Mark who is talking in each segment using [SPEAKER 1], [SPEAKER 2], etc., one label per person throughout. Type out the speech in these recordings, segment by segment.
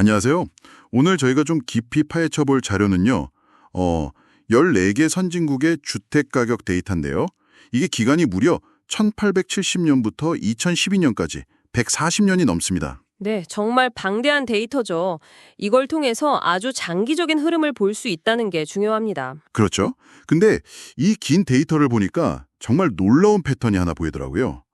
[SPEAKER 1] 안녕하세요. 오늘 저희가 좀 깊이 파헤쳐 볼 자료는요. 14개 선진국의 주택 가격 데이터인데요. 이게 기간이 무려 1870년부터 2012년까지 140년이 넘습니다.
[SPEAKER 2] 네, 정말 방대한 데이터죠. 이걸 통해서 아주 장기적인 흐름을 볼 수 있다는 게 중요합니다.
[SPEAKER 1] 그렇죠? 근데 이 긴 데이터를 보니까 정말 놀라운 패턴이 하나 보이더라고요.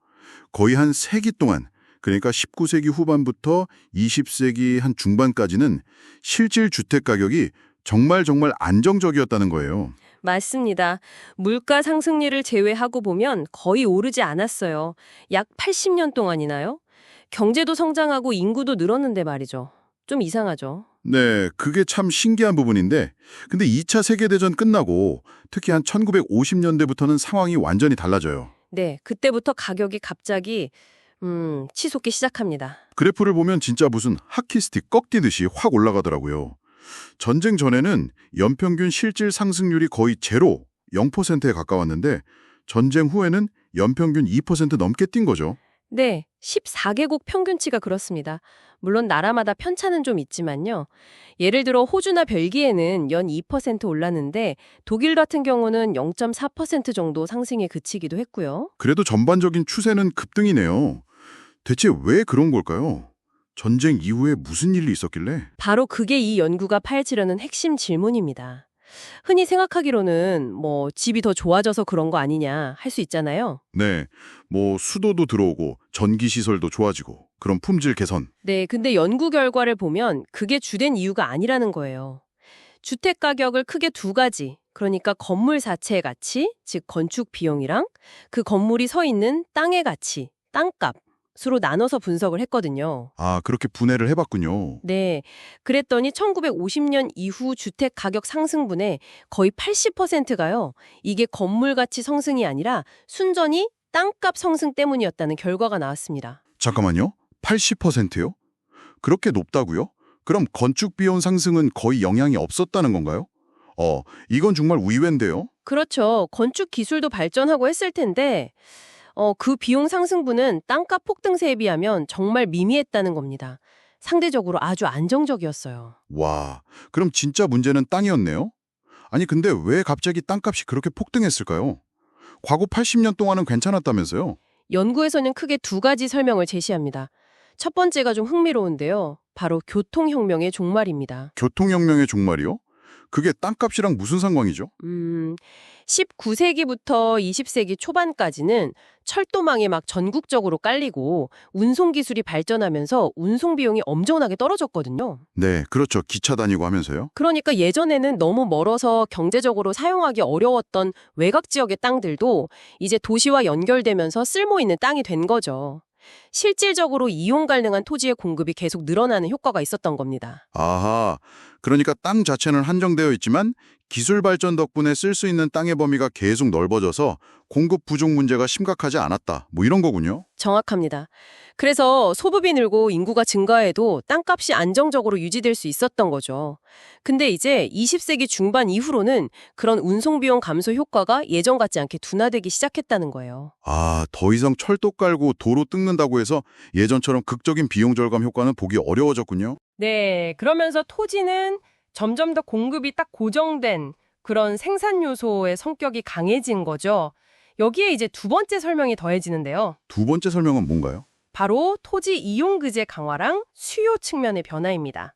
[SPEAKER 1] 거의 한 세기 동안, 그러니까 19세기 후반부터 20세기 한 중반까지는 실질 주택 가격이 정말 안정적이었다는 거예요.
[SPEAKER 2] 맞습니다. 물가 상승률을 제외하고 보면 거의 오르지 않았어요. 약 80년 동안이나요? 경제도 성장하고 인구도 늘었는데 말이죠. 좀 이상하죠.
[SPEAKER 1] 네, 그게 참 신기한 부분인데, 근데 2차 세계대전 끝나고 특히 한 1950년대부터는 상황이 완전히 달라져요.
[SPEAKER 2] 네, 그때부터 가격이 갑자기 치솟기 시작합니다.
[SPEAKER 1] 그래프를 보면 진짜 무슨 하키스틱 꺾이듯이 확 올라가더라고요. 전쟁 전에는 연평균 실질 상승률이 거의 제로, 0%에 가까웠는데 전쟁 후에는 연평균 2% 넘게 뛴 거죠.
[SPEAKER 2] 네, 14개국 평균치가 그렇습니다. 물론 나라마다 편차는 좀 있지만요. 예를 들어 호주나 벨기에는 연 2% 올랐는데 독일 같은 경우는 0.4% 정도 상승에 그치기도 했고요.
[SPEAKER 1] 그래도 전반적인 추세는 급등이네요. 대체 왜 그런 걸까요? 전쟁 이후에 무슨 일이 있었길래?
[SPEAKER 2] 바로 그게 이 연구가 파헤치려는 핵심 질문입니다. 흔히 생각하기로는 집이 더 좋아져서 그런 거 아니냐 할 수 있잖아요.
[SPEAKER 1] 네, 수도도 들어오고 전기시설도 좋아지고 그런 품질 개선.
[SPEAKER 2] 네, 근데 연구 결과를 보면 그게 주된 이유가 아니라는 거예요. 주택 가격을 크게 두 가지, 그러니까 건물 자체의 가치, 즉 건축 비용이랑 그 건물이 서 있는 땅의 가치, 땅값으로 나눠서 분석을 했거든요.
[SPEAKER 1] 아, 그렇게 분해를 해봤군요.
[SPEAKER 2] 네, 그랬더니 1950년 이후 주택 가격 상승분의 거의 80%가요. 이게 건물 가치 상승이 아니라 순전히 땅값 상승 때문이었다는 결과가 나왔습니다.
[SPEAKER 1] 잠깐만요. 80%요? 그렇게 높다고요? 그럼 건축 비용 상승은 거의 영향이 없었다는 건가요? 이건 정말 의외인데요.
[SPEAKER 2] 그렇죠. 건축 기술도 발전하고 했을 텐데 그 비용 상승분은 땅값 폭등세에 비하면 정말 미미했다는 겁니다. 상대적으로 아주 안정적이었어요.
[SPEAKER 1] 와, 그럼 진짜 문제는 땅이었네요? 아니, 근데 왜 갑자기 땅값이 그렇게 폭등했을까요? 과거 80년 동안은 괜찮았다면서요?
[SPEAKER 2] 연구에서는 크게 두 가지 설명을 제시합니다. 첫 번째가 좀 흥미로운데요. 바로 교통혁명의 종말입니다.
[SPEAKER 1] 교통혁명의 종말이요? 그게 땅값이랑 무슨 상관이죠?
[SPEAKER 2] 19세기부터 20세기 초반까지는 철도망이 막 전국적으로 깔리고 운송기술이 발전하면서 운송비용이 엄청나게 떨어졌거든요.
[SPEAKER 1] 네, 그렇죠. 기차 다니고 하면서요.
[SPEAKER 2] 그러니까 예전에는 너무 멀어서 경제적으로 사용하기 어려웠던 외곽 지역의 땅들도 이제 도시와 연결되면서 쓸모있는 땅이 된 거죠. 실질적으로 이용 가능한 토지의 공급이 계속 늘어나는 효과가 있었던 겁니다.
[SPEAKER 1] 아하, 그러니까 땅 자체는 한정되어 있지만 기술 발전 덕분에 쓸 수 있는 땅의 범위가 계속 넓어져서 공급 부족 문제가 심각하지 않았다. 이런 거군요.
[SPEAKER 2] 정확합니다. 그래서 소득이 늘고 인구가 증가해도 땅값이 안정적으로 유지될 수 있었던 거죠. 근데 이제 20세기 중반 이후로는 그런 운송비용 감소 효과가 예전 같지 않게 둔화되기 시작했다는 거예요.
[SPEAKER 1] 아, 더 이상 철도 깔고 도로 뜯는다고 해서 예전처럼 극적인 비용 절감 효과는 보기 어려워졌군요.
[SPEAKER 2] 네, 그러면서 토지는 점점 더 공급이 딱 고정된 그런 생산 요소의 성격이 강해진 거죠. 여기에 이제 두 번째 설명이 더해지는데요.
[SPEAKER 1] 두 번째 설명은 뭔가요?
[SPEAKER 2] 바로 토지 이용 규제 강화랑 수요 측면의 변화입니다.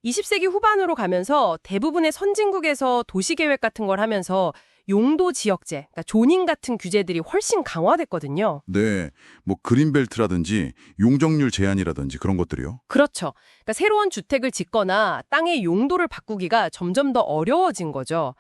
[SPEAKER 2] 20세기 후반으로 가면서 대부분의 선진국에서 도시계획 같은 걸 하면서 용도 지역제, 그러니까 조닝 같은 규제들이 훨씬 강화됐거든요.
[SPEAKER 1] 네, 그린벨트라든지 용적률 제한이라든지 그런 것들이요.
[SPEAKER 2] 그렇죠. 그러니까 새로운 주택을 짓거나 땅의 용도를 바꾸기가 점점 더 어려워진 거죠.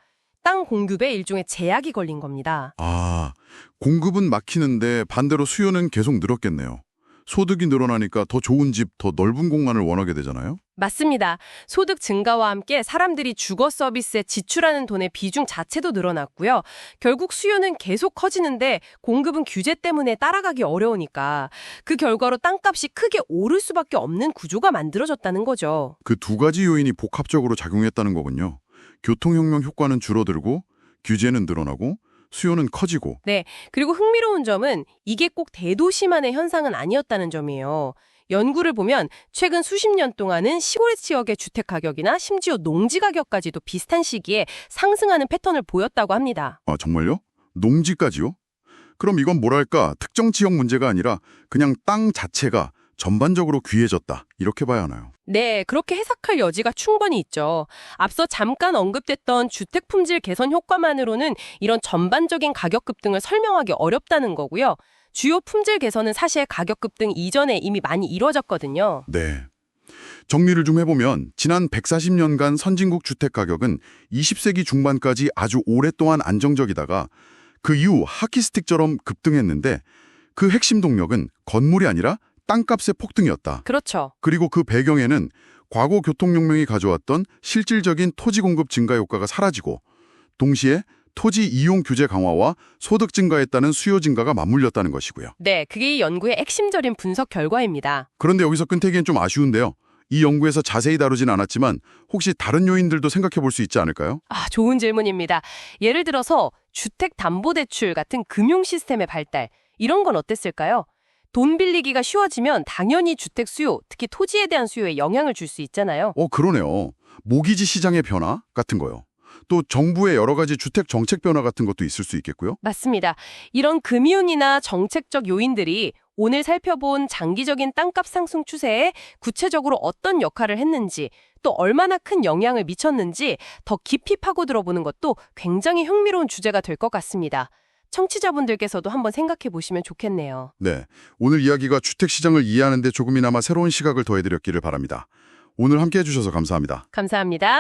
[SPEAKER 2] 땅 공급에 일종의 제약이 걸린 겁니다.
[SPEAKER 1] 아, 공급은 막히는데 반대로 수요는 계속 늘었겠네요. 소득이 늘어나니까 더 좋은 집, 더 넓은 공간을 원하게 되잖아요.
[SPEAKER 2] 맞습니다. 소득 증가와 함께 사람들이 주거 서비스에 지출하는 돈의 비중 자체도 늘어났고요. 결국 수요는 계속 커지는데 공급은 규제 때문에 따라가기 어려우니까 그 결과로 땅값이 크게 오를 수밖에 없는 구조가 만들어졌다는 거죠.
[SPEAKER 1] 그 두 가지 요인이 복합적으로 작용했다는 거군요. 교통혁명 효과는 줄어들고 규제는 늘어나고 수요는 커지고.
[SPEAKER 2] 네, 그리고 흥미로운 점은 이게 꼭 대도시만의 현상은 아니었다는 점이에요. 연구를 보면 최근 수십 년 동안은 시골 지역의 주택 가격이나 심지어 농지 가격까지도 비슷한 시기에 상승하는 패턴을 보였다고 합니다.
[SPEAKER 1] 아, 정말요? 농지까지요? 그럼 이건 뭐랄까 특정 지역 문제가 아니라 그냥 땅 자체가 전반적으로 귀해졌다 이렇게 봐야 하나요?
[SPEAKER 2] 네, 그렇게 해석할 여지가 충분히 있죠. 앞서 잠깐 언급됐던 주택 품질 개선 효과만으로는 이런 전반적인 가격 급등을 설명하기 어렵다는 거고요. 주요 품질 개선은 사실 가격 급등 이전에 이미 많이 이루어졌거든요.
[SPEAKER 1] 네. 정리를 좀 해보면 지난 140년간 선진국 주택 가격은 20세기 중반까지 아주 오랫동안 안정적이다가 그 이후 하키스틱처럼 급등했는데 그 핵심 동력은 건물이 아니라 땅값의 폭등이었다.
[SPEAKER 2] 그렇죠.
[SPEAKER 1] 그리고 그 배경에는 과거 교통혁명이 가져왔던 실질적인 토지 공급 증가 효과가 사라지고 동시에 토지 이용 규제 강화와 소득 증가에 따른 수요 증가가 맞물렸다는 것이고요.
[SPEAKER 2] 네, 그게 이 연구의 핵심적인 분석 결과입니다.
[SPEAKER 1] 그런데 여기서 끝내기엔 좀 아쉬운데요. 이 연구에서 자세히 다루진 않았지만 혹시 다른 요인들도 생각해 볼 수 있지 않을까요?
[SPEAKER 2] 좋은 질문입니다. 예를 들어서 주택담보대출 같은 금융 시스템의 발달, 이런 건 어땠을까요? 돈 빌리기가 쉬워지면 당연히 주택 수요, 특히 토지에 대한 수요에 영향을 줄 수 있잖아요.
[SPEAKER 1] 그러네요. 모기지 시장의 변화 같은 거요. 또 정부의 여러 가지 주택 정책 변화 같은 것도 있을 수 있겠고요.
[SPEAKER 2] 맞습니다. 이런 금융이나 정책적 요인들이 오늘 살펴본 장기적인 땅값 상승 추세에 구체적으로 어떤 역할을 했는지, 또 얼마나 큰 영향을 미쳤는지 더 깊이 파고들어보는 것도 굉장히 흥미로운 주제가 될 것 같습니다. 청취자분들께서도 한번 생각해 보시면 좋겠네요.
[SPEAKER 1] 네, 오늘 이야기가 주택 시장을 이해하는 데 조금이나마 새로운 시각을 더해드렸기를 바랍니다. 오늘 함께해 주셔서 감사합니다.
[SPEAKER 2] 감사합니다.